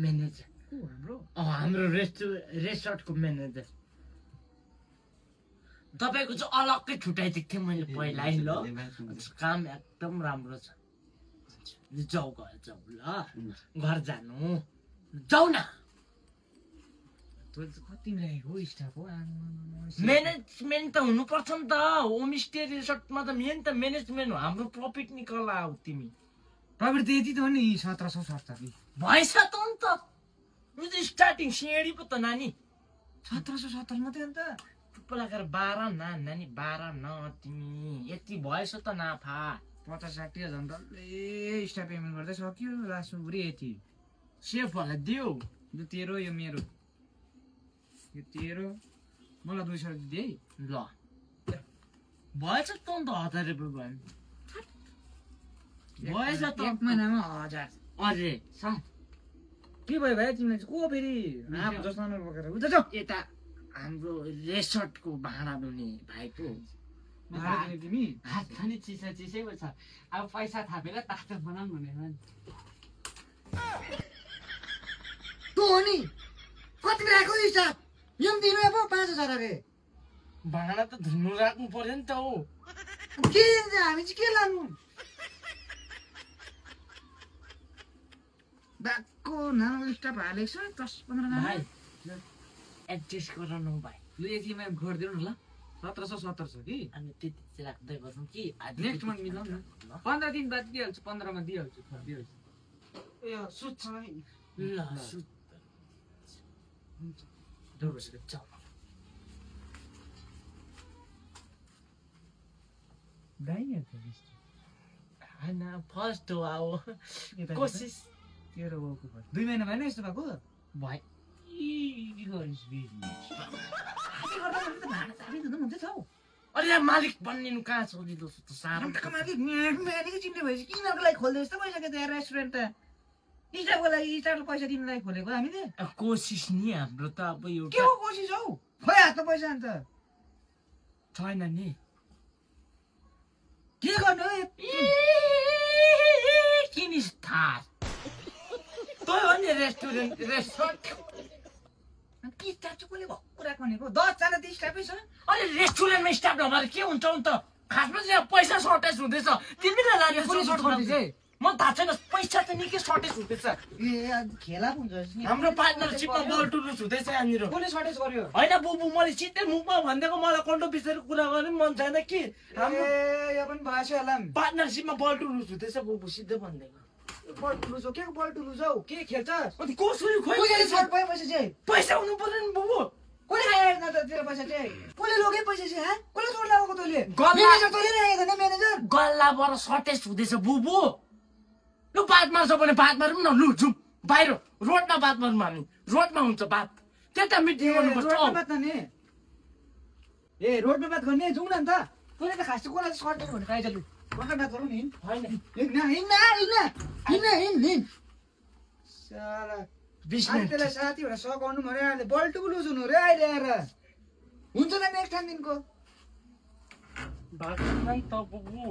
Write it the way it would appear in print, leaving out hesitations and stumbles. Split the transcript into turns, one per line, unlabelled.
manager
हाम्रो
हाम्रो रेस्टुरेन्टको म्यानेजर तपाईको चाहिँ अलग्गै छुट्याइदिएको थिएँ मैले पहिला है ल काम एकदम राम्रो छ जाऊ ल घर जानु जाऊ न
कति मिलाएको स्टाफ हो
म्यानेजमेन्ट त हुनुपर्छ नि त होमस्टे रिसोर्टमा त मेन त म्यानेजमेन्ट हो हाम्रो प्रफिट निकाल्ला हो तिमी
प्रफिट त यति त हो नि 1770
भएछ त नि त स्टार्टिङ सिँढी पो त नानी
1770 मात्रै अन्त
लगाएर 12 नानी 12 न तिमी यति भएछ त नाफा
50-60 हजार डल्लै स्टाफ पेमेन्ट गर्दै सक्यो लास्टमा पुरै यति
सेफहरूलाई दियो
यो तेरो यो मेरो यो तेरो मलाई 200 दिए
ल भएछ त नि त 1000 रुपियाँ भयो भएछ त
एक महिनामा 1000
अरे साथ
के भयो भाइ तिमीलाई को फेरि आम जस्तो नम्बर बोकेर उता जाऊ
यता हाम्रो रेसर्टको भाडा दुने भाइको
तिमी
हात पनि चिसो चिसै छ अब पैसा थापेर तातो बनाउनु भनेर
तँ हो नि कति राखेको स्टाफ यो पनि दिनु पो 5000 अरे
भाडा त धुनु राख्नु पर्यो नि त हो
के हामी चाहिँ के लानु बाको नानो स्टाफ हालेको छ 10-15
भाइ एडजस्ट गराउनु भाइ
लु यतिमा गरिदिनु न ल 1770 छ कि
अनि त्यति चाहिँ राख्दै गरौँ कि
नेक्स्ट मन्थ मिलाउँ न 15 दिन बाद दिइहाल्छु 15 मा दिइहाल्छु ए सुत्छ
ल सुत
जाऊ
होइन फर्स्ट हो अब कोसिस
तेरो बाउको 2 महिना भएन यस्तो भएको
भाइ अरे मालिक बनिनु कहाँ सोधिदो त साह्रो
चिन्ने भएपछि किनीहरूको लागि खोल्दै यस्तो भइसक्यो त रेस्टुरेन्ट त स्टाफको लागि स्टाफले पैसा दिनलाई खोलेको हामीले
कोसिस नि हाम्रो त अब एउटा
के हो कोसिस हौ खोइ हातमा पैसा अन्त
छैन नि
के गर्नु
किन थार तँ हो नि रेस्टुरेन्ट
के स्टाफ चाहिँ कसले भएको राख्नु भनेको 10 जना त स्टाफै छ
अरे रेस्टुरेन्टमा स्टाफ नभएर के हुन्छ त खासमा चाहिँ पैसा सर्टेज हुँदैछ तिमीले लाग्यो म थाहा छैन पैसा त निकै सर्टेज हुँदैछ
ए खेला हुन्छ
हाम्रो पार्टनरसिपमा बल टुरुस हुँदैछ यहाँनिर
कसले सर्टेज गर्यो
होइन बुबु मैले सिधै मुखमा भनिदिएको मलाई कन्टो बिचेर कुरा गर्ने मन छैन कि हाम्रो
यो पनि भएछ होला
पार्टनरसिपमा बल टुरुस हुँदैछ बुबु सिधै भनिदिएको
बल टुलुस हो के को बल टुलुस हौ के खेल्छ
अनि कसरी खोइ
सर्ट भयो पैसा चाहिँ
पैसा हुनु पर्यो नि बुबु
कसले खाएर न त तेरो पैसा चाहिँ कसले लोगे पैसा चाहिँ हा कसले छोड लगाएको तैले
म्यानेजर
तैले राखेको न म्यानेजर
गल्लाबाट सर्टेज हुँदैछ बुबु लु बात मार्छ भने बात मारौँ न लु जाउँ बाहिर रोडमा बात मारौँ हामी रोडमा हुन्छ बात त्यता मिटिङ गर्नुपर्छ
रोडमा बात गर्ने ए रोडमा बात गर्ने जाउँ न त कसले त खास कसलाई सर्टेज भनेको आइज लु रोडमा बात गरौँ नि होइन साला त्यसलाई साथी भनेर सघाउनु भने अहिले बल्टुको लुज हुनु रे अहिले आएर हुन्छ न नेक्स्ट टाइम दिनको
बात त बुबु